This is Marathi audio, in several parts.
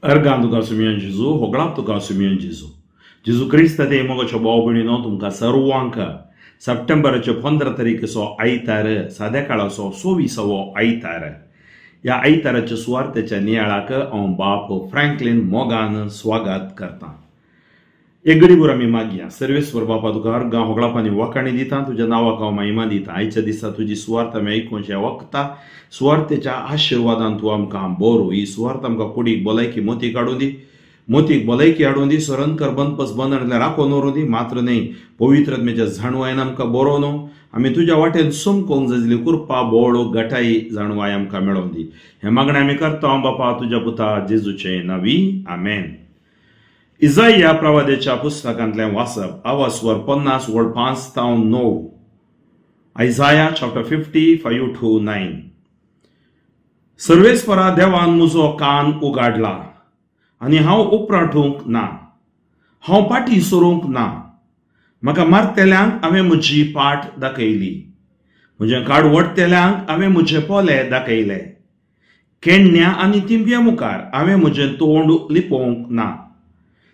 Ergan tuka sumian Jesu, hoglap tuka sumian Jesu. Jesu Krista te mogo cho बावभयणीनो तुमका सर्वांक सप्टेंबरचे 15 तारीखसो आयतार सादेकाळासो 26वो आयतार या आयताराच्या सुवार्तेच्या नियाळाक हांव बाप फ्रँकलिन मोगान स्वागत करता। एक गरीबूर आमी मागया। सर्वेस्वर बापा तुका अर्गां होगळापांनी वखाणी दिता, तुज्या नांवाक हांव महिमा दिता। आयच्या दिसा तुजी सुवार्त आमी आयकुच्या वखता सुवार्तेच्या आशिर्वादान तूं आमकां बरो। ही सुवार्त आमकां कुडीक भलायकी मोती काडून दी, मोतीक भलायकी हाडून दी, सरंकर बंदपस बंदले राखो नोरू दी। मात्र न्ही, पवित्रत्मेच्या जाणवायेन आमकां बरो न्हू, आमी तुज्या वाटेन सोमकोंक जाय कुरपा बोळ गटाई जाणवाय आमकां मेळोवन दी। हें मागणें आमी करता बापा तुज्या पुता जेजूचे नांवी, आमेन। इसाइया प्रवादेच्या पुस्तकांतलें वाचप। आवाजवर 50 वड 5 तावन 9। आयझाया चॅप्टर 50 5 to 9। सर्वेस्परा देवान म्हजो कान उगाडला आनी हांव उपराठूंक ना, हांव पाटी सोरूंक ना। म्हाका मारतेल्यांक हांवें म्हजी पाट दाखयली, म्हजें काड वडतेल्यांक हांवें म्हजे पोले दाखयले। केण्ण्या आनी तिंब्या मुखार हांवें म्हजें तोंड लिपोवंक ना।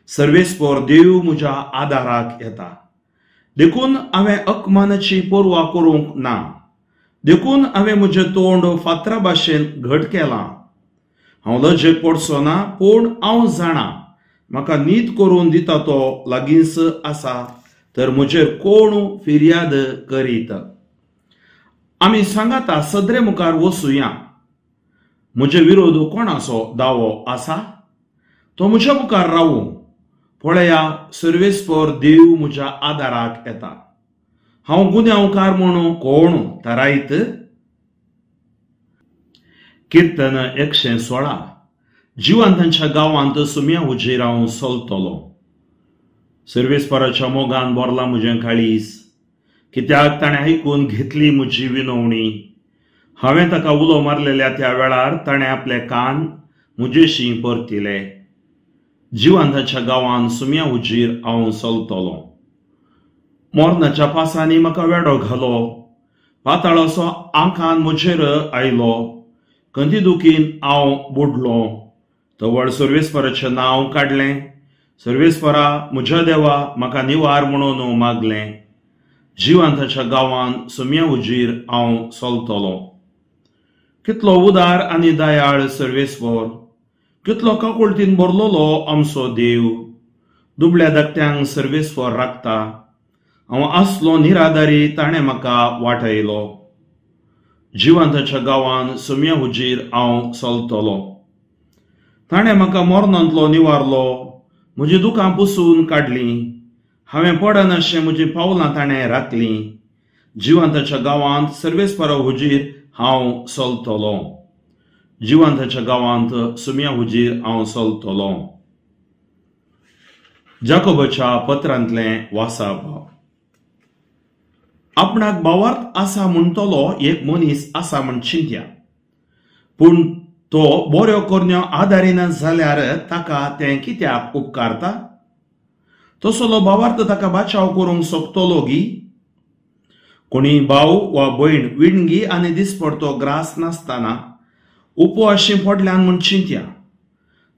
सर्वेस्पर देव म्हज्या आदाराक येता, देखून हांवें अकमानाची पर्वा करूंक ना। देखून हांवें म्हजें तोंड फातरा भाशेन घट केलां। हांव लजेक पडचो ना, पूण हांव जाणा म्हाका नीत करून दिता तो लागींच आसा, तर म्हजेर कोण फिर्याद करीत। आमी सांगाता सदरे मुखार वचुया, म्हजे विरोध कोणाचो दावो आसा? तो म्हज्या मुखार रावूं। पळया, सर्वेस्पर देव म्हज्या आदाराक येता। हांव गुन्यांवकार म्हणून कोण थारायत? कीर्तन 116। जिवंतांच्या गांवांत सुम्या उजेर हांव चलतलों। सर्वेस्पराच्या मोगान बोरला म्हजें काळीज, कित्याक ताणें आयकून घेतली म्हजी विनवणी। हांवें ताका उलो मारलेल्या त्या वेळार ताणें आपले कान म्हजेशी परतिले। जिवंतांच्या गांवांत सुम्या उजेर हांव चलतलों। मोरनाच्या पासांनी म्हाका वेडो घालो, पाताळाचो आंकान म्हजेर आयलो। कंदिदुखीन हांव बुडलो, तवळ सर्वेस्पराचें नांव काडलें। सर्वेस्परा म्हज्या देवा, म्हाका निवार म्हणून मागलें। जिवंताच्या गांवांत सुम्या उजेर हांव चलतलों। कितलो उदार आनी दयाळ सर्वेस्पर, कितलो काकुळटीन भरलोलो आमचो देव। दुबळ्या धाकट्यांक सर्वेस्पर राखता। हांव आसलो निराधारी, ताणें म्हाका वाटयलो। जिवंताच्या गांवांत सुम्या उजेर हांव चलतलों। ताणें म्हाका मोरनांतलो निवारलो, म्हजी दुखां पुसून काडलीं। हांवें पडनाशें म्हजीं पावलां ताणें राखलीं। जिवंताच्या गांवांत सर्वेस्परा उजेर हांव चलतलों। जिवंताच्या गांवांत सुम्या उजेर हांव चलतलों। जाकोबाच्या पत्रांतलें वाचप। आपणाक भावार्थ आसा म्हणटलो एक मनीस आसा म्हण चिंत्या, पूण तो बऱ्यो करण्यो आदारिना जाल्यार ताका तें कित्याक उपकारता? तसलो भावार्थ ताका बाचाव करूंक सोंपतलो गी? कोणी भाव वा भयण विणगी आनी दिसपडतो ग्रास नासतना उपवाशी पडल्यान म्हण चिंत्या।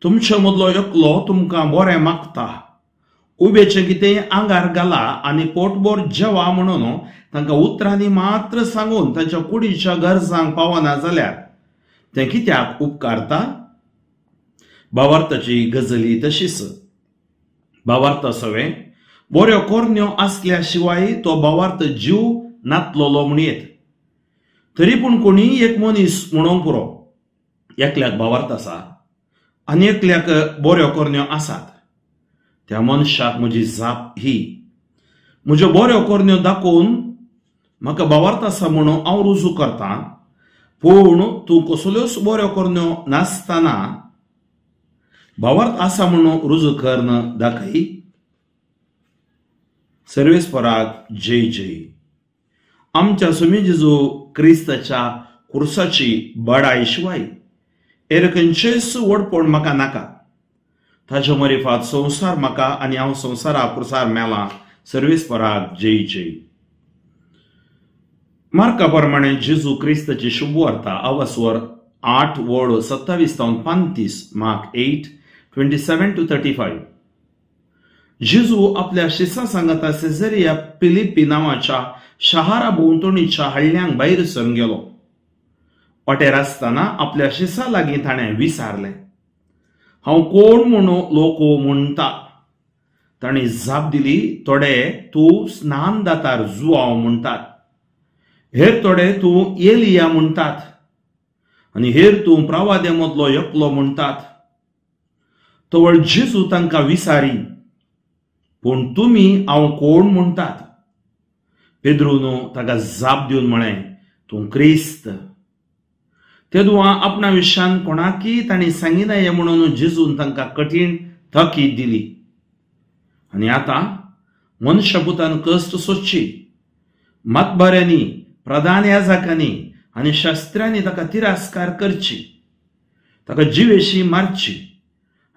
तुमचे मदलो एकलो तुमकां बरें मागता, उबेचें कितेंय आंगार घाला आनी पोटभर जेवा म्हणून तांकां उतरांनी मात्र सांगून तांच्या कुडीच्या गरजांक पावना जाल्यार तें कित्याक उपकारता? भावार्थाची गजली तशीच। भावार्थ सवे बऱ्यो कोरण्यो आसल्या शिवाय तो भावार्थ जीव नातलोलो म्हणयत। तरी पूण कोणी एक मनीस म्हणूंक पुरो, एकल्याक भावार्थ आसा आनी एकल्याक बऱ्यो कोरण्यो आसात। त्या मनशाक म्हजी जाप ही, म्हज्यो बऱ्यो कोरण्यो दाखोवन म्हाका भावार्थ आसा म्हणून हांव रुजू करतां, पूण तूं कसल्योच बऱ्यो कोरण्यो नासतना भावार्थ आसा म्हणून रुजू करन दाखय। सर्वेस्पराक जय जय। आमच्या सुमी जेजू क्रिस्ताच्या कुर्साची बडाय शिवाय हेर खंयचेच वडपण म्हाका नाका। ताच्या मरिफात संवसार म्हाका आनी हांव संवसारा कुर्सार मेलां। सर्वेस्पराक जय जय। मार्का प्रमाणे जेजू क्रिस्ताची शुभ वार्ता आवाजवर 8 वड 27 तावन 35, मार्क 8 27 to 35. जेजू आपल्या शिसा सांगता सेझरिया फिलिप्पी नावाच्या शाहारा भोंवतणीच्या हळल्यांक भायर सरून गेलो. वाटेर आसतना आपल्या शिसा लागीं ताणें विचारलें, हांव कोण म्हणून लोक म्हणटा? तांणी जाप दिली, थोडे तूं स्नानदातार जुआंव म्हणटात, हेर थोडे तूं एलिया म्हणटात, आनी हेर तूं प्रवाद्या मदलो एकलो म्हणटात. तवळ जेजू तांकां विचारी, पूण तुमी हांव कोण म्हणटात? पेद्रून ताका जाप दिवन म्हळें, तूं क्रिस्त. तेदुआ आपणा विशयान कोणाकी तांणी सांगिनाये म्हणून जेजून तांकां कठीण तकीद दिली. आनी आतां मनशापुतान कश्ट सोदची, मतबऱ्यांनी, प्रधान याजकांनी आनी शास्त्र्यांनी ताका तिरस्कार करची, ताका जिवेशी मारची,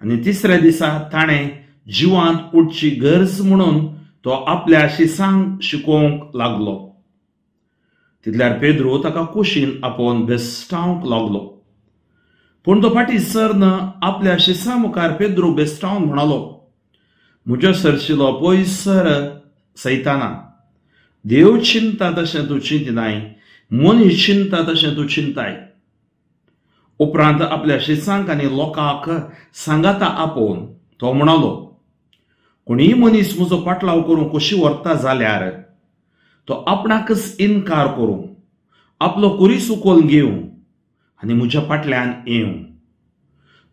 आनी तिसऱ्या दिसा ताणें जिवांत उठची गरज म्हणून तो आपल्या शिसांक शिकोवंक लागलो. तितल्यार पेद्रू ताका कुशीन आपोवन बेस्टावंक लागलो. पूण तो फाटीं सरन आपल्या शिसा मुखार पेद्रू बेस्टावन म्हणालो, म्हज्या सरशिलो पयस सर सैताना, देव चिंता तशें तूं चिंतिनाय, मनीस चिंता तशें तूं चिंताय. उपरांत आपल्या शिसांक आनी लोकांक सांगाता आपोवन तो म्हणालो, कोणीय मनीस म्हजो पाटलाव करूं कशी व्हरता जाल्यार तो आपणाकच इन्कार करूं, आपलो कुरी सुकोवन घेवं आनी म्हज्या फाटल्यान येवं.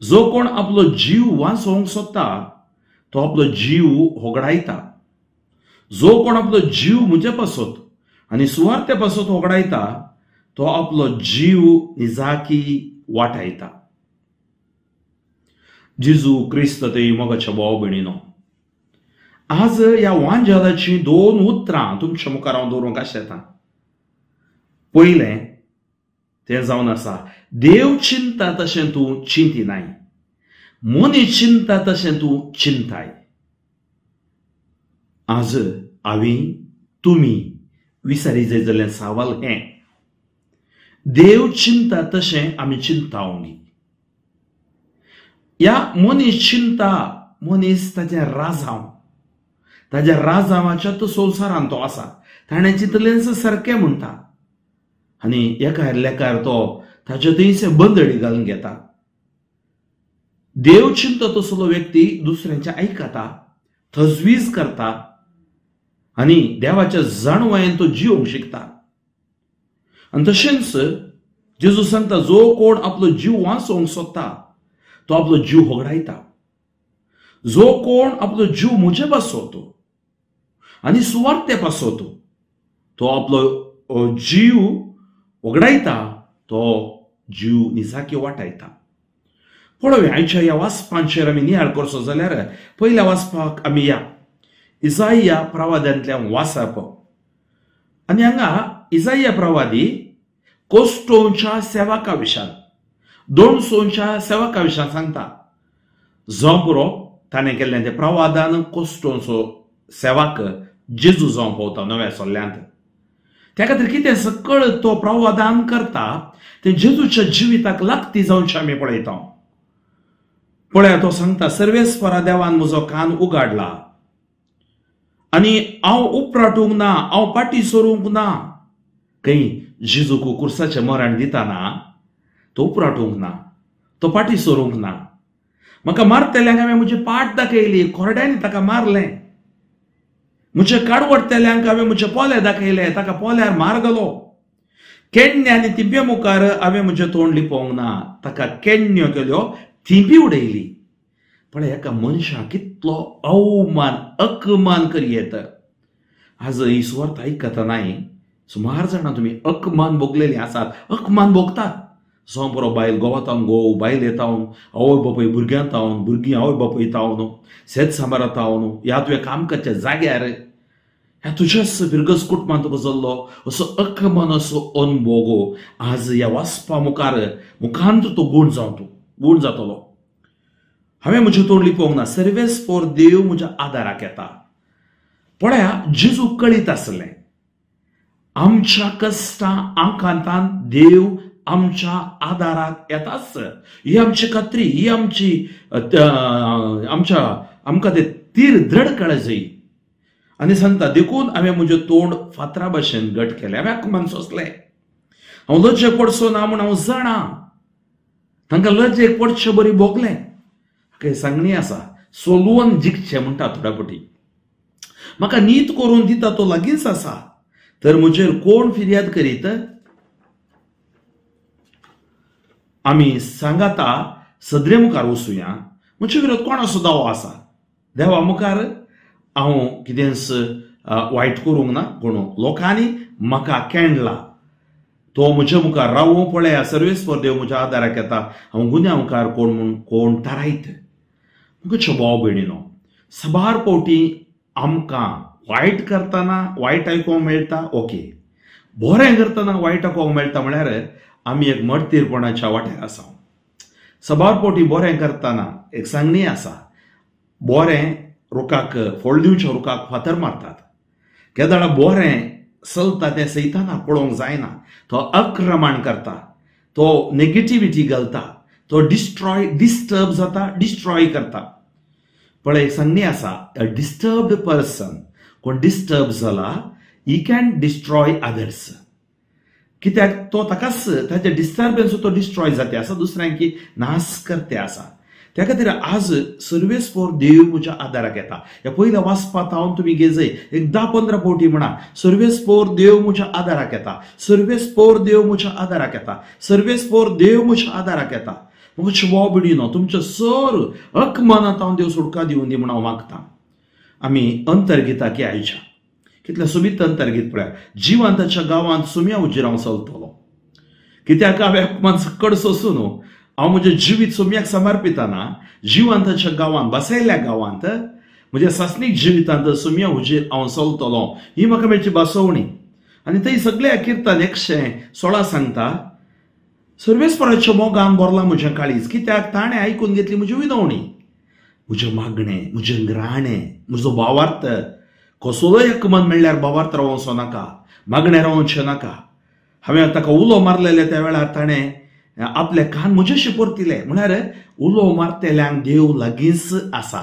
जो कोण आपलो जीव वाचोवंक सोदता तो आपलो जीव होगडायता. जो कोण आपलो जीव म्हजे पासत आनी सुवार्ते पासत होगडायता तो आपलो जीव निजाकी वाटायता. जेजू क्रिस्त ते मोगाच्या भाव भयणीनो, आज ह्या वांजलाची 2 उतरां तुमच्या मुखार हांव दवरूंक आशेतां. पयलें तें जावन आसा, देव चिंता तशें तूं चिंतिनाय, मनीस चिंता तशें तूं चिंताय. आज हांवें तुमी विचारी जाय जाल्यार सवाल हें, देव चिंता तशें आमी चिंतावंक. ह्या मनीस चिंता, मनीस ताच्या राजांव, ताच्या राजावाच्याच संवसारांत तो आसा, ताणें चिंतलेंच सारकें म्हणटा आनी एका लेकार तो ताचे थंयचे बंदडी घालून घेता. देव चिंता तसलो व्यक्ती दुसऱ्यांचे आयकता, तजवीज करता आनी देवाच्या जाणवायेन तो जिवंक शिकता. आनी तशेंच जेजू सांगता, जो कोण आपलो जीव वाचोवंक सोदता तो आपलो जीव होगडायता. जो कोण आपलो जीव म्हजे पासोवतो आनी सुवार्ते पासोवतो तो आपलो जीव होगडायता, तो जीव निजाकी वाटायता. पळोवया आयच्या ह्या वाचपांचेर आमी नियाळ करचो जाल्यार पयल्या वाचपाक आमी या इसाइया प्रवाद्यांतल्यान वाचप. आनी हांगा इसाइया प्रवादी कोस्टोच्या सेवका विशयान, 200च्या सेवका विशयान सांगता. जो पुरो ताणें केल्लें तें प्रवादान कोस्टोचो सेवक जेजू जावं पावता नव्या सोल्ल्यांत. त्या खातीर कितें सकळ तो प्रवादान करता तें जेजूच्या जिविताक लागती जावचें आमी पळयता. पळया, तो सांगता, सर्वेस्परा देवान म्हजो कान उगाडला आनी हांव उपराटूंक ना, हांव फाटीं सरूंक ना. खंय जेजूक कुर्साचें मरण दितना तो उपराटूंक ना, तो फाटीं सरूंक ना. म्हाका मारतल्यांक हांवें म्हजी पाट दाखयली, खोरड्यांनी ताका मारलें. म्हजे काडवडतल्यांक हांवें म्हजे पोले दाखयले, ताका पोल्यार मार घालो. केण्णे आनी तिंबे मुखार हांवें म्हजें तोंड लिपोवंक ना, ताका केण्ण्यो केल्यो, तिंबी उडयली. पण एका मनशाक कितलो अवमान, अकमान करी येता. आज ही सुवार्थ आयकतनाय सुमार जाणां तुमी अकमान भोगलेलीं आसात, अकमान भोगतात. जो बरो बायल गोवतावन गोव, बायल येतावन आवय बापूय भुरग्यां तावन, भुरगीं आवय बापूय तावन, शेत सांबार तावन, ह्या तुवें काम करच्या जाग्यार ह्या तुज्याच भिरगस कुटुंबांत तुका जाल्लो असो अकमान, असो अनुभव आज ह्या वाचपा मुखांत तो गूण जातलो. हांवें म्हजें तोंड लिपोवंक ना, सर्वेस्पर देव म्हज्या आदाराक येता. पळया, जेजू कळीत आसलें आमच्या कश्टां आकांतांत देव आमच्या आदाराक येताच. ही आमची खात्री, ही आमची आमकां ते तीर दृढ कळजय. आनी सांगता, देखून हांवें म्हजें तोंड फातरा भाशेन घट केलें. हांवें आत्मान सोंसलें. हांव लज्जेक पडचो ना म्हूण हांव जाणा. तांकां लज्जेक पडचें बरी भोगलें. काही सांगणी आसा, सोलवून जिखचें म्हणटा थोड्या फावटी. म्हाका नीत करून दिता तो लागींच आसा, तर म्हजेर कोण फिर्याद करीत? आमी सांगाता सदरे मुखार वचुया. म्हजे विरोध कोणाचो दावो आसा? देवा मुखार हांव कितेंच वायट करूंक ना. कोण लोकांनी म्हाका केंडला, तो म्हज्या मुखार रावूं. पळया, सर्वेस्पर देव म्हज्या आदाराक येता. हांव गुन्या मुखार कोण थारायत. म्हज्या भाव भयणीनो, सबार फावटी आमकां वायट करतना वायट आयकोंक मेळटा, ओके. बरें करतना वायट आयकोंक मेळटा म्हळ्यार आमी एक मडतीरपणाच्या वाट्यार आसा. सबार फावटी बरें करतना एक सांगणी आसा, बरें रुखाक फळ दिवच्या रुखाक फातर मारतात. केदाळा बरें चलता तें सैतानाक पळोवंक जायना. तो अक्रमण करता, तो नेगेटिव्हिटी घालता, तो डिस्टर्ब जाता, डिस्ट्रॉय करता. पण एक सांगणी आसा, अ डिस्टर्ब्ड पर्सन, कोण डिस्टर्ब जाला, ही कॅन डिस्ट्रॉय अदर्स. कित्याक तो ताकाच ताच्या डिस्टर्बन्स तो डिस्ट्रॉय जाते आसा, दुसऱ्यांकी नाश करते आसा. त्या खातीर आज सर्वेस्पर देव म्हज्या आदाराक येता. ह्या पयल्या वाचपाक हांव तुमी घेजय एक 10-15 फावटी म्हणा, सर्वेस्पर देव म्हज्या आदाराक येता, सर्वेस्पर देव म्हज्या आदाराक येता, सर्वेस्पर देव म्हज्या आदाराक येता. म्हज्या भाव भयणीनो, तुमच्या सर अकमनांत हांव देव सुटका दिवन दी म्हूण हांव मागतां. आमी अंतर्गिताक आयच्या कितलें सुबीत अंतर्गीत पळया. जिवंताच्या गांवांत सुम्या उजेर हांव चलतलो. कित्याक हांवें अकमान सकड सोंसून हांव म्हजें जिवीत सुम्याक समर्पिताना जिवंताच्या गांवांत, बसयल्ल्या गांवांत, म्हज्या सासणीक जिवितांत सुम्या उजेर हांव चलतलो. ही म्हाका मेळची बासवणी. आनी थंय सगळे किर्तन 116 सांगता, सर्वेस्पराच्या मोगान भरला म्हजें काळीज. कित्याक ताणें आयकून घेतली म्हजी विनवणी, म्हजें मागणें, म्हजें ग्राणें, म्हजो भावार्थ. कसलोय अकमान म्हणल्यार भावार्थ रावचो नाका, मागणें रावचें नाका. हांवें ताका उलो मारलेले त्या वेळार ताणें आपले कान म्हजेशी परतिले. म्हळ्यार उलो मारतेल्यांक देव लागींच आसा.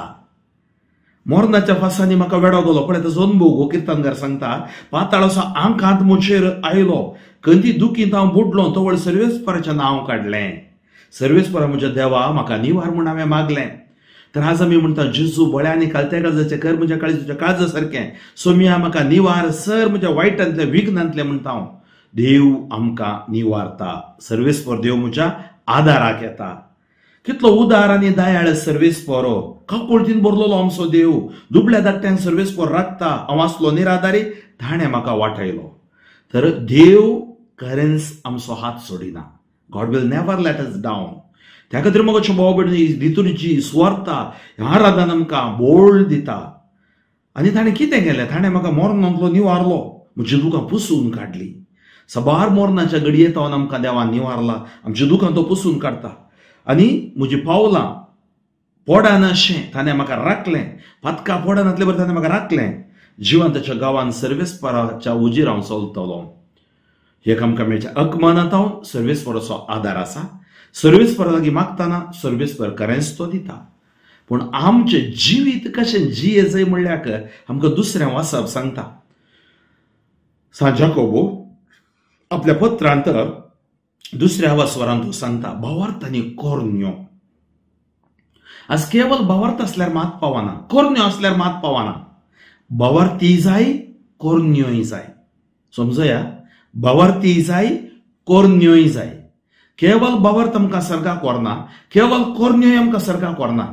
मोरनाच्या फासांनी म्हाका वेडो गेलो. पळय ताचो अनुभव हो किर्तनकार सांगता, पाताळाचो आंकांत म्हजेर आयलो, खंयची दुखींत हांव बुडलो, तवळ सर्वेस्पराचें नांव काडलें. सर्वेस्परा म्हज्या देवा म्हाका निवार म्हूण हांवें मागलें. तर आज आमी म्हणटा, जेजू बळ्यांनी कालत्या काळजाचें कर म्हज्या काळजाच्या काळजा सारकें. सोम्या म्हाका निवार सर म्हज्या वायटांतले विघ्नांतले म्हणटा हांव. देव आमकां निवारता. सर्वेस्पर देव म्हज्या आदाराक येता. कितलो उदार आनी दयाळ सर्वेस्परो. काकुळतीन भरलेलो आमचो देव. दुबळ्या धाकट्यांक सर्वेस्पर राखता. हांव आसलो निराधारी, ताणें म्हाका वाटयलो. तर देव खरेंच आमचो हात सोडिना. God will never let us down. त्या खातीर म्हज्या भाव भयणी, लितुर्जी सुवार्ता आराधन आमकां बोल्ड दिता. आनी ताणें कितें केलें? ताणें म्हाका मोरनांतलो निवारलो, म्हजी दुखां पुसून काडली. सबार मोरनाच्या घडयेंत हांव आमकां देवान निवारला. आमची दुखां तो पुसून काडटा. आनी म्हजी पावलां पोडान अशें ताणें म्हाका राखलें. पातकां पोडानातले बरें ताणें म्हाका राखलें. जिवंताच्या गांवांत सर्वेस्पराच्या उजेर हांव चलतलो. एक आमकां मेळचें अकमनांत हांव सर्वेस्पराचो आदार आसा. सर्वेस्परा लागीं मागतना सर्वेस्पर खरेंच तो दिता. पूण आमचें जिवीत कशें जियेजय म्हणल्यार आमकां दुसऱ्यां वाचप सांगता. सान जाकोबो आपल्या पत्रांत दुसऱ्या वासवरांत तो सांगता, भावार्थ आनी कोर्न्यो. आज केवळ भावार्थ असल्यार मात पावना, कोर्न्यो असल्यार मात पावना. भावार्थी जाय, कोर्न्योय जाय. समजया, भावार्थी जाय, कोर्न्योय जाय. केवळ भावार्थ आमकां सर्गाक व्हरना, केवळ कोर्न्योय आमकां सर्गाक व्हरना.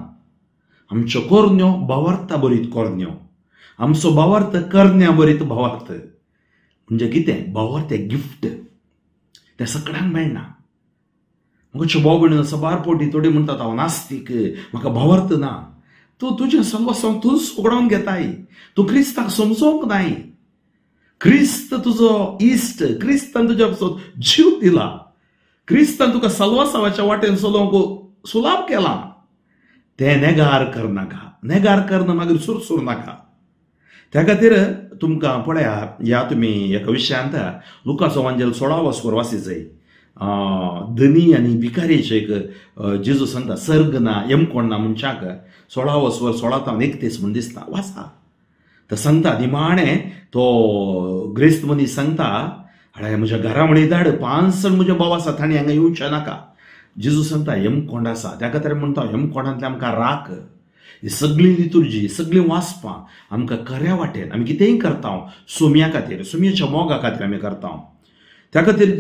आमच्यो कोर्न्यो भावार्था बरीत कोर्न्यो, आमचो भावार्थ करण्या बरीत भावार्थ. म्हणजे कितें? भावार्थ एक गिफ्ट, तें सगळ्यांक मेळना. म्हज्या भाव भयणीन सबार फावटी थोडी म्हणटात, हांव नास्तीक, म्हाका भावार्थ ना. तूं तुजें सर्वस्व तूंच उगडावन घेताय. तूं क्रिस्ताक समजोवंक नाय. क्रिस्त तुजो इश्ट, क्रिस्तान तुज्या जीव दिला. क्रिस्तान तुका सर्वस्वाच्या वाटेन चलोवंक सुलाभ केला. तें नेगार करनाका. नेगार करना मागीर सुरसूर नाका. त्या खातीर तुमकां पळया, ह्या तुमी एका विशयांत लुकाचो वांजेल 16 वाचून वाची जाय. धनी आनी भिकारीचे एक जेजू सांगता सर्ग ना यम कोण ना मनशाक 16 वर 16-31 म्हण दिसता वाचा. तर सांगता निमाणे तो ग्रेस्त मनीस सांगता हाडे म्हज्या घरा म्हणे धाड 5 जण म्हजे भाव आसा तांणी हांगा येवचे नाका. जेजू सांगता यम कोंड आसा त्या खातीर म्हणटा यम कोंडांतले आमकां राख. ही सगळी लितुर्जी सगळीं वाचपां आमकां खऱ्या वाटेन आमी कितेंय करता सुम्या खातीर सुम्याच्या मोगा खातीर आमी करता. त्या खातीर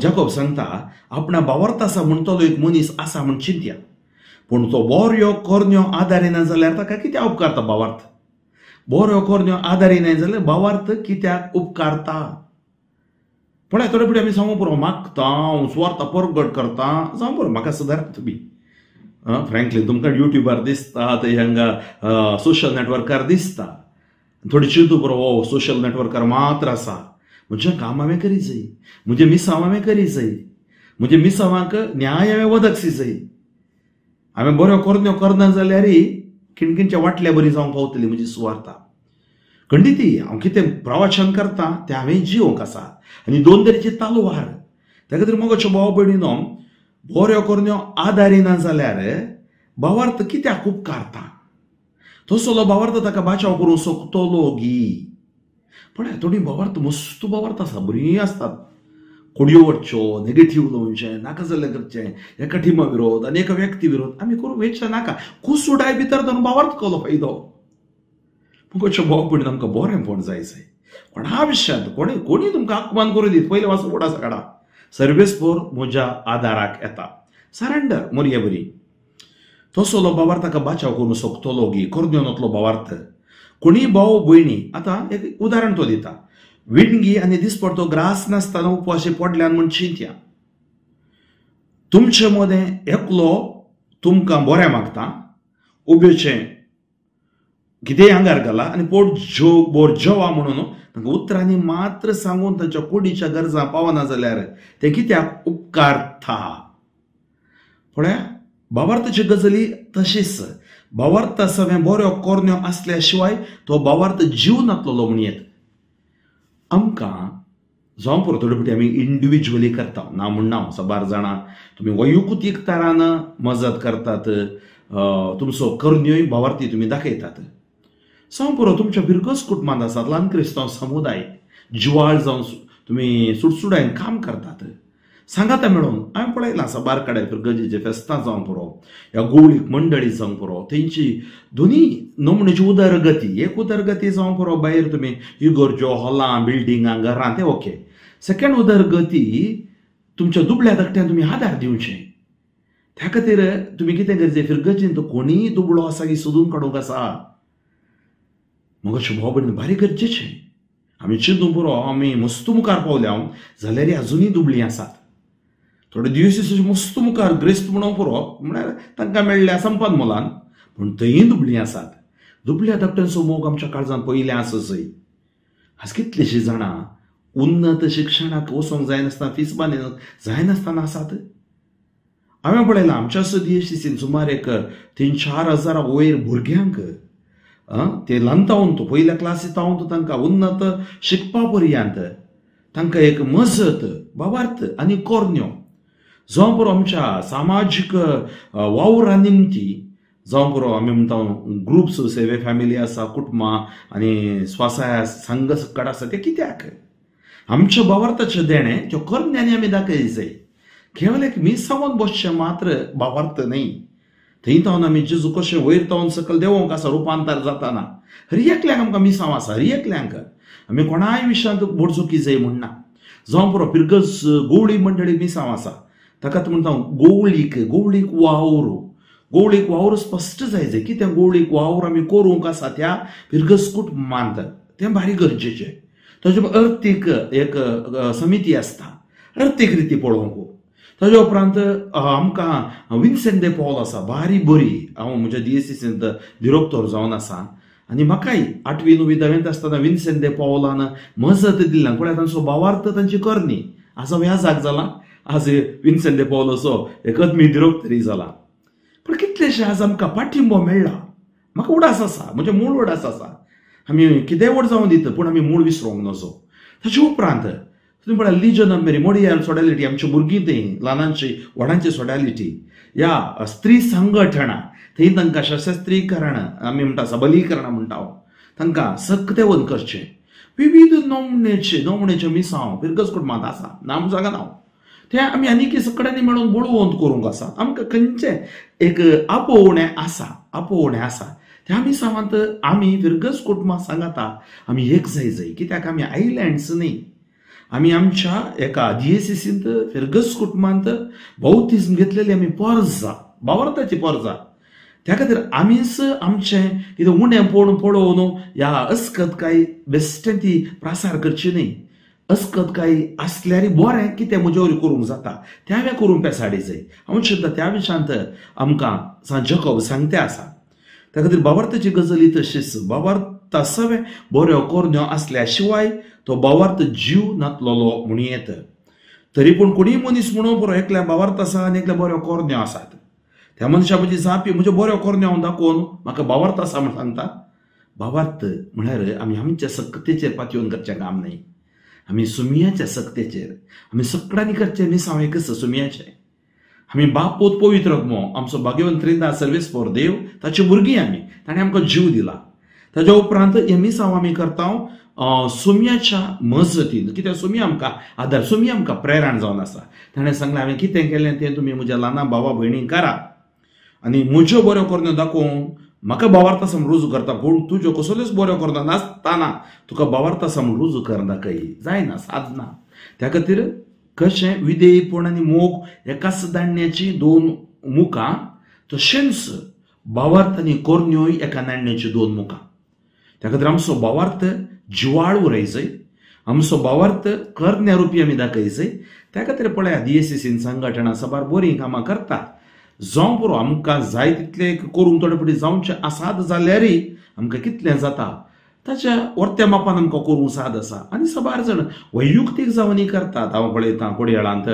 जाकोब सांगता आपणा भावार्थ आसा म्हणटलो एक मनीस आसा म्हण चिंत्या, पूण तो बऱ्यो कोरन्यो आदारिना जाल्यार ताका कित्याक उपकारता भावार्थ. बऱ्यो कोरन्यो आदारिना जाल्यार भावार्थ कित्याक उपकारता. पण थोडे फुडें आमी सांगूं पुरो मागता हांव स्वार्थ परगट करता जावं पुरो म्हाका सुदारता तुमी. फ्रँकली तुमकां युट्यूबार दिसता ते हांगा सोशल नेटवर्कार दिसता थोडी चिंतू पुरो हो सोशल नेटवर्कार मात्र आसा. म्हजें काम हांवें करी जाय, म्हजें मिसांव हांवें करी जाय, म्हज्या मिसांवाक न्याय हांवें वदकसी जाय. हांवें बऱ्यो कोरन्यो करना जाल्यारय खिणखिणच्या वाटल्या बरी जावंक पावतली म्हजी सुवार्ता. खंडिती हांव कितें प्रवचन करता तें हांवें जिवंक आसा आनी 2 तरेची तालवार. त्या खातीर मोगाच्यो भाव भयणीनो बऱ्यो कोरन्यो आदारिना जाल्यार भावार्थ कित्याक उपकारता. तसलो भावार्थ ताका बाचाव करूं सोकतलो गी. पण थोडी भावार्थ मस्त भावार्थ आसा बरीं आसतात. कोडयो वटच्यो नेगेटीव उलोवचें नाका जाल्लें करचें एका टिमा विरोध आनी एका व्यक्ती विरोध आमी करूं वेचचें नाका. कुसुडाय भितर धरून भावार्थ कसलो फायदो. मुगोच्यो भाव भयणीन आमकां बरेंपण जाय जाय. कोणा विशयांत कोणी तुमकां अपमान करूं दीत पयले वाचून फुडां काडा. सर्वेस्पोर म्हज्या आदाराक येता. सरेंडर मोरये बरी. तसलो भावार्थ ताका बाचाव करूं सोकतलो गी कोरन्यो नतलो भावार्थ. कोणी भाव भयणी आतां एक उदाहरण तो दिता. विणगी आनी दिसपडतो ग्रास नासतना उपवाशी पडल्यान म्हण चिंत्या. तुमचे मदें एकलो तुमकां बरें मागता उबेचें कितेंय आंगार घाला आनी पोट बोर जेवा म्हणून तांकां उतरांनी मात्र सांगून तांच्या कुडीच्या गरजा पावना जाल्यार ते कित्याक उपकारता. पळया भावार्थाची गजाली तशीच. भावार्थ सगळें बऱ्यो कोरन्यो असल्या शिवाय तो भावार्थ जीव नातलो म्हणयेत. आमकां जावं पुरो थोडे फावटी आमी इंडिव्हिज्युअली करता ना म्हणना सबार जाणां तुमी वैयक्तीक तरान मजत करतात. तुमचो कोरन्योय भावार्थी तुमी दाखयतात. जावं पुरो तुमच्या बिरगस कुटुंबांत आसात ल्हान क्रिस्तांव समुदाय जिवाळ जावन तुमी सुटसुडायन काम करतात. सांगाता मेळून हांवें पळयलां सबार कडेन बिरगजीचे फेस्तां जावं पुरो ह्या गोवळीक मंडळी जावं पुरो तेंची दोनी नमुन्याची उदरगती. एक उदरगती जावं पुरो भायर तुमी इगर्ज्यो हॉलां बिल्डिंगां घरां तें ओके. सेकंड उदरगती तुमच्या दुबळ्या धाकट्यांक तुमी आदार दिवचे. त्या खातीर तुमी कितें गरजे फिरगजीन तो कोणीय दुबळो आसा की सोदून काडूंक आसा. मगाच्यो भाव भयणी भारी गरजेचें. आमी चिंतूं पुरो आमी मस्त मुखार पावल्या जाल्यार अजुनूय दुबळीं आसात. थोडे दिवस मस्त मुखार ग्रेस्त म्हणून पुरो म्हळ्यार तांकां मेळ्ळ्या संपद मोलान पूण थंय दुबळीं आसात. दुबळ्या धाकट्यांचो मोग आमच्या काळजांत पयलें आसा जंय. आज कितलींशीं जाणां उन्नत शिक्षणाक वचोंक जायनासतना फीस बांदिनात जायनासतना आसात. हांवें पळयलां आमच्या DSCCन सुमार एक 3-4 हजारा वयर भुरग्यांक ते ल्हानतावन तो पयल्या क्लासीत तावन तांकां उन्नत शिकपा पर्यंत तांकां एक मजत भावार्थ आनी कोरन्यो जावं पुरो आमच्या सामाजीक वावरा निमती जावं पुरो आमी म्हणटा ग्रुप्स सेवे फॅमिली आसा कुटुंबां आनी स्वासाय संघ सकट आसा ते कित्याक आमच्या भावार्थाचें देणें त्यो कोरन्यांनी आमी दाखय जाय. केवल एक मिसावन बसचें मात्र भावार्थ न्ही. थंय तावन आमी जेजू कशें वयर तावन सकल देवोंक आसा रूपांतर जाताना हर एकल्यांक आमकां मिसांव आसा. हर एकल्यांक आमी कोणाय विशयांत बोडचुकी जाय म्हणना. जावं पुरो पिरगस गोवळी मंडळी मिसांव आसा ताका म्हणटा गोवळीक वावर स्पश्ट जाय जाय की त्या गोवळीक वावर आमी करूंक आसा त्या पिरगस कुटुंबांत तें भारी गरजेचें. ताचे अर्थीक एक समिती आसता अर्थीक रिती पळोवंक. ताजे उपरांत आमकां विन्सेंट दे पॉल आसा भारी बरी. हांव म्हज्या DSCCंत डिरेक्टर जावन आसा आनी म्हाकाय 8वी 9वी 10वींत आसतना विन्सेंट दे पॉलान मजत दिल्ल्यान पळय तांचो भावार्थ तांची करणी आज हांव ह्या जाग जाला. आज विन्सेंट दे पॉल असो एकत्मी डिरेक्टरी जाला. पूण कितलेशे आज आमकां पाठिंबो मेळ्ळा. म्हाका उडास आसा म्हणजे मूळ उडास आसा. आमी कितेंय व्हड जावं दिता पूण आमी मूळ विसरूंक नजो. ताचे उपरांत तुम्ही पळय लिजन ऑफ मेरी मोडियाल सोडायलिटी आमची भुरगीं ती ल्हानांची व्हडांची सोडायलिटी या स्त्री संघटना थंय तांकां सशस्त्रीकरण आमी म्हणटा सबलीकरण म्हणटा तांकां सक्तेवन करचें विविध नोमणेचे मिसांव फिरगस कुटुंबांत आसा नाम जागा नांव ते आमी आनीक सगळ्यांनी मेळून बळोवन करूंक आसा आमकां खंयचे एक आपोवणें आसा त्या मिसांवांत आमी फिरगस कुटुंबां सांगाता आमी एक जाय कित्याक आमी आयलँड्स न्ही आमी आमच्या एका DSCCंत फिरगस कुटुंबांत बौद्धिझम घेतलेली आमी पोरजां भावार्थाची पोरजां त्या खातीर आमीच आमचें कितें उणें पळोवन ह्या अस्खतकाय बेश्टें ती प्रसार करची न्ही अस्खतकाय आसल्यार बरें कितें म्हजे वरी करूंक जाता त्या वे करून पेसाडी जाय हांव सुद्दां त्या विशयांत आमकां जकोब सांगते आसा त्या खातीर भावार्थाची गजाली तशीच भावार्थ सवे बऱ्यो कोरण्यो आसल्या शिवाय तो भावार्थ जीव नातलोलो म्हणून येत तरी पूण कोणीय मनीस म्हणून बरो एकल्या भावार्थ आसा आनी एकल्या बऱ्यो कोरण्यो आसात त्या मनशा म्हजी जापी म्हज्यो बऱ्यो कोरण्यो हांव दाखोवन म्हाका भावार्थ आसा म्हण सांगता भावार्थ म्हळ्यार आमी आमच्या सक्तेचेर पातयेवन करचें काम न्ही आमी सुमयाच्या सक्तेचेर आमी सगळ्यांनी करचें मिसांव एकच सुमयाचें आमी बाप पोत पवित्र आत्मो आमचो भाग्यवंत त्रिंदा सर्वीस फॉर देव ताची भुरगीं आमी ताणें आमकां जीव दिला ताच्या उपरांत हे मिसांव आमी करता सुमयाच्या मजतीन कित्याक सुमया आमकां आदार सुमया आमकां प्रेरण जावन आसा ताणें सांगलें हांवें कितें केलें तें तुमी म्हज्या ल्हाना भावा भयणीक करा आनी म्हज्यो बऱ्यो कोरण्यो दाखोवंक म्हाका भावार्थ आसा म्हूण रुजू करता पूण तुज्यो कसल्योच बऱ्यो कोरण्यो नासतना तुका भावार्थ आसा म्हूण रुजू करना दाखय जायना साधना त्या खातीर कशें विधेयपण आनी मोग एकाच नाण्याची दोन मुखां तशेंच भावार्थ आनी कोरण्योय एका नाण्याची दोन मुखां त्या खातीर आमचो भावार्थ जिवाळ उरय जाय आमचो भावार्थ करण्या रुपी आमी दाखय जाय त्या खातीर पळया DSCCन संघटना सभार बरीं कामां करता जावं पुरो आमकां जाय तितलें करूंक थोडे फावटी जावचें आसात जाल्यारय आमकां कितलें जाता ताच्या वर्त्या मापान आमकां करूंक साद आसा आनी सबार जाण वैयक्तीक जावनी करतात हांव पळयतां कोडयाळांत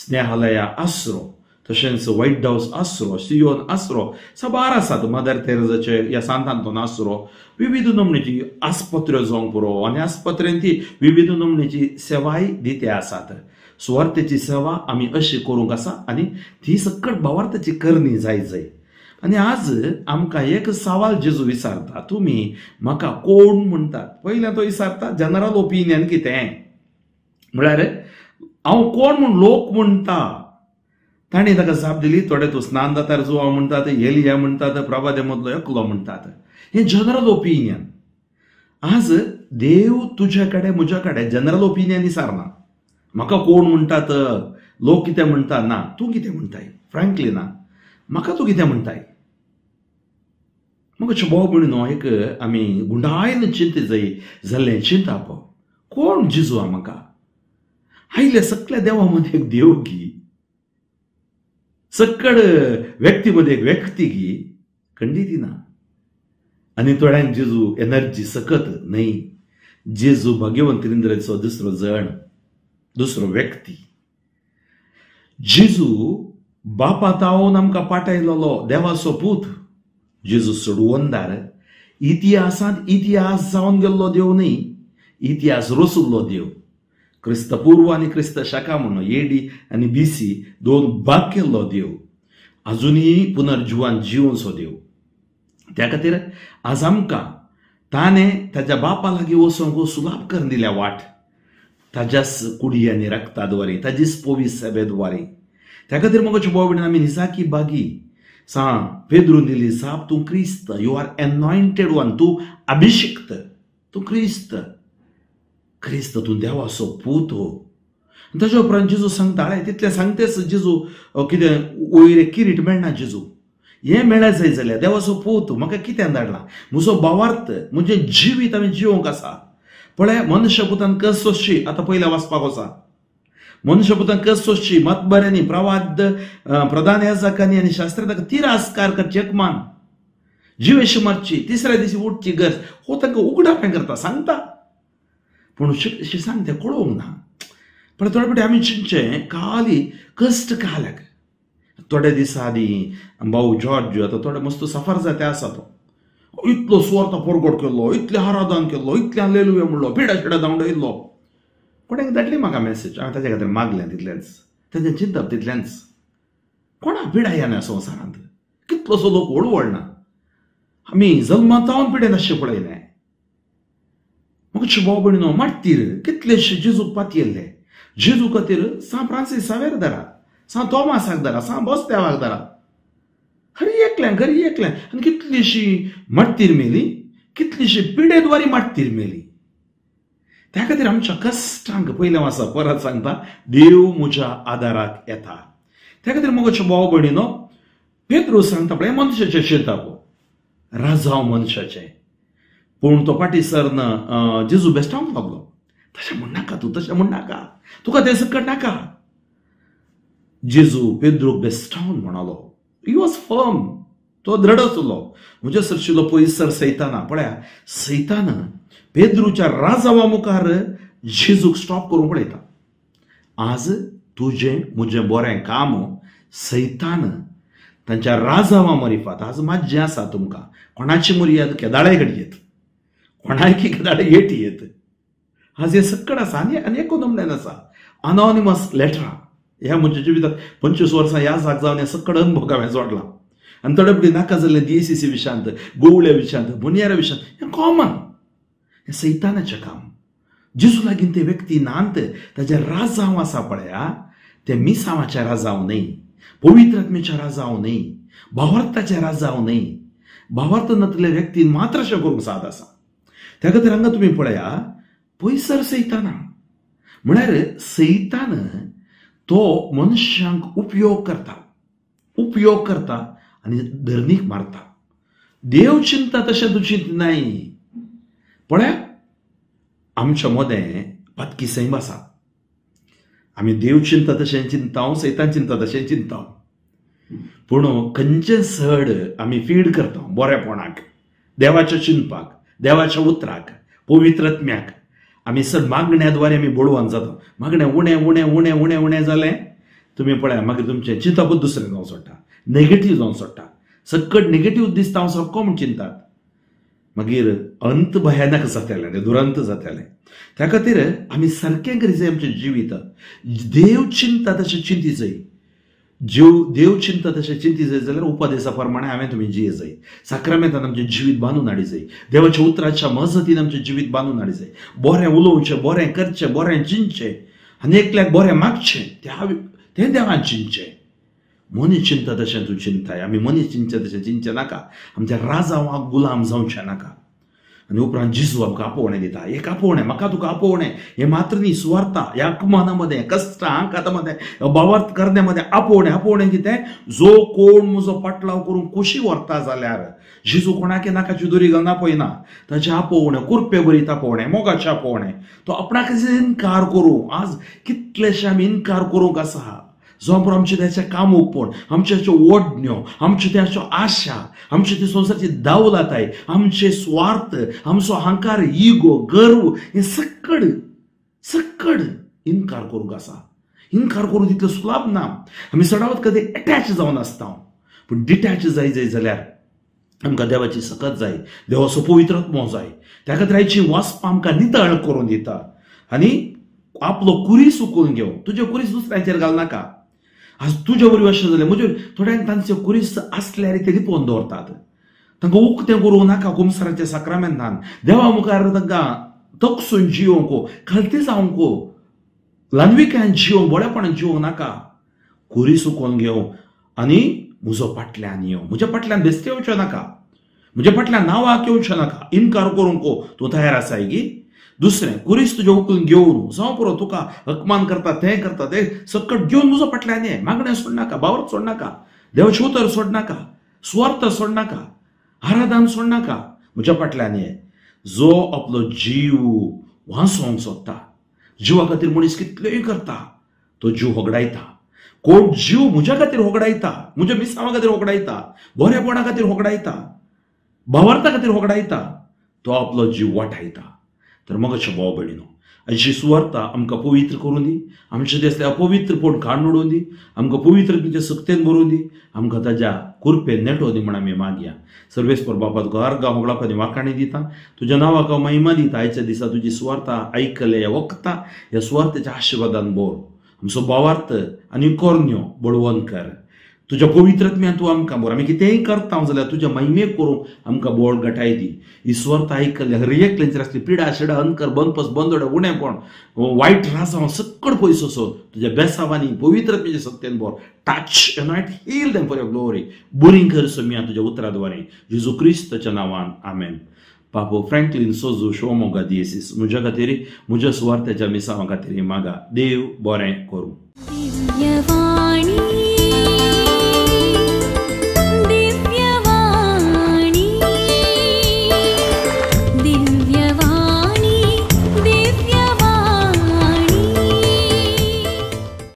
स्नेहालया आसरो तशेंच व्हायट हावस आसरो सियोन आसरो सबार आसात मदर तेरेजाचे ह्या सांत आंतोन आसरो विविध नमणेची आस्पत्र्यो जावंक पुरो आनी आस्पत्रेंत ती विविध नमणेची सेवाय दिते आसात सुवार्थेची सेवा आमी अशी करूंक आसा आनी ती सकट भावार्थाची करणी जाय आनी आज आमकां एक सवाल जेजू विचारता तुमी म्हाका कोण म्हणटात पयलें तो विचारता जनरल ओपिनियन कितें म्हळ्यार हांव कोण म्हूण लोक म्हणटा ताणें ताका जाप दिली थोडे तूं स्नान जातार जुवा म्हणटात एलिया म्हणटात प्रभादेमदलो एकलो म्हणटात हें जनरल ओपिनियन आज देव तुजे कडेन म्हजे कडेन जनरल ओपिनियन विचारना म्हाका कोण म्हणटात लोक कितें म्हणटा ना तूं कितें म्हणटाय फ्रँकली ना म्हाका तूं कितें म्हणटाय म्हाका भाव भयणीनो एक आमी गुंडायन चिंत जाय जाल्लें चिंता पळय कोण जिजू म्हाका आयल्या सगळ्या देवा मदीं एक देव गी सकड व्यक्ती मध्ये एक व्यक्ती गी खंडिती ना आनी थोड्यांक जेजू एनर्जी सकत न्ही जेजू भाग्यवंत त्रिंद्रेचो दुसरो जण दुसरो व्यक्ती जेजू बापा तावून आमकां पाठयलोलो देवाचो पूत जेजू सोडवंदार इतिहासांत इतिहास जावन गेल्लो देव न्ही इतिहास रचुल्लो देव क्रिस्तपूर्व आनी क्रिस्त शका म्हणून AD आनी BC दोन भाग केल्लो देव अजुनूय पुनर्जीवन जिवनचो देव त्या खातीर आज आमकां ताणें ताच्या बापा लागीं वचोंक सुलाभ करून दिल्या वाट ताच्याच कुडी आनी रक्ताद्वारे ताचीच पोवीस सेवेद्वारे त्या खातीर मोगाच्या भाव भयणी आमी निजाकी बागी सांग पेद्रून दिली साप तूं क्रिस्त यू आर एनॉयंटेड वन तूं अभिषिक्त तूं क्रिस्त क्रिस्त तूं देवाचो पूत हो ताच्या उपरांत जेजू सांगता तितलें सांगतेच जेजू कितें वयर किरीट मेळना जेजू हें मेळ्ळें जाय जाल्यार देवाचो पूत म्हाका कितें धाडला म्हजो भावार्थ म्हणजे जिवीत आमी जिवंक आसा पळय मनुष्यपुतान कस सोंसची आतां पयल्या वाचपाक वचा मनुष्यपुतान कस सोंसची मतबऱ्यांनी प्रवाद प्रधान याजकांनी आनी शास्त्रांक तिरस्कार करची एकमान जिवेशी मारची तिसऱ्या दिसी उठची गरज हो तांकां उगडापें करता सांगता पूण सांग तें कळोवंक ना पण थोडे फावटी आमी चिंतचें खाली कश्ट काल्याक थोडे दिसा आदीं भाऊ जॉर्ज आतां थोडे मस्त सफर जाते आसा तो इतलो सुवार्थ परगट केल्लो इतलें आराधन केल्लो इतलें हालेलुया म्हणलो पिडा शिडा धांवडयल्लो कोणाक धाडली म्हाका मेसेज, हांवें ताचे खातीर मागलें तितलेंच, ताचें चिंतप तितलेंच. कोणा पिडाय ना संवसारांत, कितलोसो लोक ओडवडना. आमी जल्मांतावन पिडे नाशे पळयले. म्हाका भाव भयणीनो, माट्टीर कितलेशे जेजूक पातयेल्ले. जेजू खातीर सा फ्रांसीस सावेर धरा, सा तोमासाक धरा, सा बोस्त्यावाक धरा, घरी एकल्यां आनी कितलीशी माट्टीर मेली, कितलीशी पिडेद्वारी माट्टीर मेली. त्या खातीर आमच्या कश्टांक पयलें वाचा परत सांगता, देव म्हज्या आदाराक येता. त्या खातीर म्हजो भाव भयणीनो, पेद्रूस सांगता पळय, मनशाचें चिंता पळय, राजांव मनशाचें. पूण तो फाटी सरन जेजू बेश्टावंक लागलो. तशें म्हणनाका तूं, तशें म्हणनाका, तुका तें सकट नाका. जेजू पेद्रूक बेश्टावन म्हणलो. ही वॉज फर्म, तो दृढ आसलो. म्हणजे सरशिलो पयसर सैताना, पळया सैतान पेद्रूच्या राजावा मुखार जेजूक स्टॉप करूंक पळयता. आज तुजें म्हजें बरें काम सैतान तांच्या राजावा मरिफात आज मातशें आसा तुमकां. कोणाची मर्याद केदाळे घडयेत, कोणायकी केदाळे येत. आज हे सक्कड आसा. आनी एक नमण्यान आसा, अनॉनिमस लेटरां. ह्या म्हज्या जिवितांत 25 वर्सां ह्या जाग जावन हें सक्कड अनुभव हांवें जोडला. आनी तडपडी नाका जाल्ले DCC विशांत, गोवळ्या विशांत, बुनियारा विशांत, हें कॉमन. हें सैतानाचें काम. जेजू लागीं ते व्यक्ती नांत ताजे राजांव आसा पळया, ते मिसांवाचे राजांव न्हय, पवित्र आत्मेचे राजांव न्हय, भावार्थाचे राजांव न्हय. भावार्थ नातले व्यक्तीन मात्र अशें करूंक साद आसा. त्या खातीर हांगा तुमी पळया, पयसर सैताना म्हळ्यार सैतान तो मनशांक उपयोग करता आनी धरणीक मारता. देव चिंता तशें तूं चिंतनाय. पळया आमच्या मदें पातकी सैम आसा. आमी देव चिंता तशें चिंताव, सैतान चिंता तशें चिंताव. पूण खंयचें सड आमी फीड करता बरेपणाक, देवाच्या चिंतपाक, देवाच्या उतराक, पवित्र आत्म्याक. आमी सर मागण्याद्वारे आमी बळवान जाता. मागणें उणें उणें उणें उणें उणें जालें, तुमी पळया मागीर तुमचें चिंतपूच दुसरें जावंक सोडटा, नेगेटीव जावंक सोडटा. सकट नेगेटीव दिसता हांव सारको म्हूण चिंतात. मागीर अंत भयानक जातलें, दुरंत जातलें. त्या खातीर आमी सारकें करी जाय आमचें जिवीत. देव चिंता तशें चिंती जाय. देव चिंता तशें चिंती जाय जाल्यार उपदेशा प्रमाणे हांवें तुमी जिये जाय. साक्रामेंतान आमचें जिवीत बांदून हाडी जाय. देवाच्या उतराच्या मजतीन आमचें जिवीत बांदून हाडी जाय. बरें उलोवचें, बरें करचें, बरें चिंतचें आनी एकल्याक बरें मागचें, तें देवान चिंतचें. मनीस चिंता तशें तूं चिंताय. आमी मनीस चिंतचे तशें चिंतचें नाका. आमच्या राजावाक गुलाम जावचें नाका. आनी उपरांत जेजू आमकां आपोवणें दिता. एक आपोवणें, म्हाका तुका आपोवणें. हें मात्र न्ही, सुवार्ता ह्या मनामध्ये, कश्टां कातामध्ये, भावार्थ करण्यामध्ये आपोवणें कितें, जो कोण म्हजो पाटलाव करून कुशी व्हरता जाल्यार जेजू कोणाके नाकाची दोरी घालून आपयना. ताचें आपोवणें, कुरपे भरीत आपोवणें, मोगाचें आपोवणें. तो आपणाक इन्कार करूं. आज कितलेशे आमी इन्कार करूंक आसा. जो आमचे त्याचे काम ओपण, आमचे ओडण्यो, आमचे त्याच्यो आशा, आमचे ते संवसाराची दावलाताय, आमचे स्वार्थ, आमचो अहंकार, इगो, गर्व, हे सक्कड इन्कार करूंक आसा. इन्कार करून तितलो सुलभ ना. आमी सदांच कधी अटॅच जावन आसता. पूण डिटॅच जाय जाल्यार आमकां देवाची सकत जाय, देवाचो पवित्र आत्मो जाय. त्या खातीर आयची वासपां आमकां नितळ करून दिता. आनी आपलो कुरीस उखलून घेवं. तुजे कुरीस दुसऱ्याचेर घाल नाका. आज तुज्या वरवीं अशें जालें, म्हणजे थोड्यांक तांचे कुरीस आसल्यार ते लिपोवन दवरतात. तांकां उक्तें करूंक नाका. कुमसाराच्या साक्रामेंतान देवा मुखार तांकां तकसून जियोंक, खालती जावंक, ल्हानविकायेन जियोंक, बळेपणान जियोंक नाका. कुरीस उखलून घेवं आनी म्हजो फाटल्यान यो. म्हज्या फाटल्यान बेश्टे येवचें नाका. म्हज्या फाटल्यान नांवाक येवचें नाका. इन्कार करूंक तूं तयार आसाय गी. दुसरें, कुरीस तुजें उखलून घेवन जावं पुरो तुका अपमान करता तें सकट घेवन म्हजो फाटल्यान ये. मागणें सोड नाका, भावार्थ सोड नाका, देवाचें उतर सोड नाका, स्वार्थ सोड नाका, आराधन सोड नाका. म्हज्या फाटल्यान ये. जो आपलो जीव वांसोवंक सोदता, जिवा खातीर मनीस कितल्योय करता, तो जीव होगडायता. कोण जीव म्हज्या खातीर होगडायता, म्हज्या मिसांवा खातीर होगडायता, बरेपणा खातीर होगडायता, भावार्था खातीर होगडायता, तो आपलो जीव वाटायता. तर मगाच्या भाव भयणीनो, अशी सुवार्ता आमकां पवित्र करून दी, आमचे दिसले अपवित्रपण काडून उडोवन दी, आमकां पवित्र तुमच्या सक्तेन भरून दी, आमकां ताज्या कुरपेन नेटो दी म्हण आमी मागया. सर्वेस्पर बाबा तुका अर्गा मोगळापणी वाकाणी दिता, तुज्या नांवाक हांव महिमा दिता. आयच्या दिसा तुजी सुवार्ता आयकले ह्या वखदां ह्या सुवार्थेच्या आशिर्वादान भर. आमचो भावार्थ आनी कोरन्यो बळवंत कर. तुज्या पवित्रत्म्यान तूं आमकां भर. आमी कितेंय करता जाल्यार तुज्या महिमेक करूंक आमकां बोळ गटाय दी. ही सुवार्ता आयकले हर एकल्यांचेर आसली पिडा शिडा अंकर बंदपस बंदोड उणेपण वायट राजांव सकड पयस वचून तुज्या बेसावांनी पवित्रत्म्याच्या सक्तेन भर. Touch anoint heal them for your glory. बरी कर सोमिया तुज्या उतराद्वारे जेजू क्रिस्ताच्या नांवान आमेन. पापो फ्रँकलिन सोजू शिवमोगा दियेसीस म्हज्या खातीर म्हज्या सुवार्थेच्या मिसावा खातीर मागा. देव बरें करूं.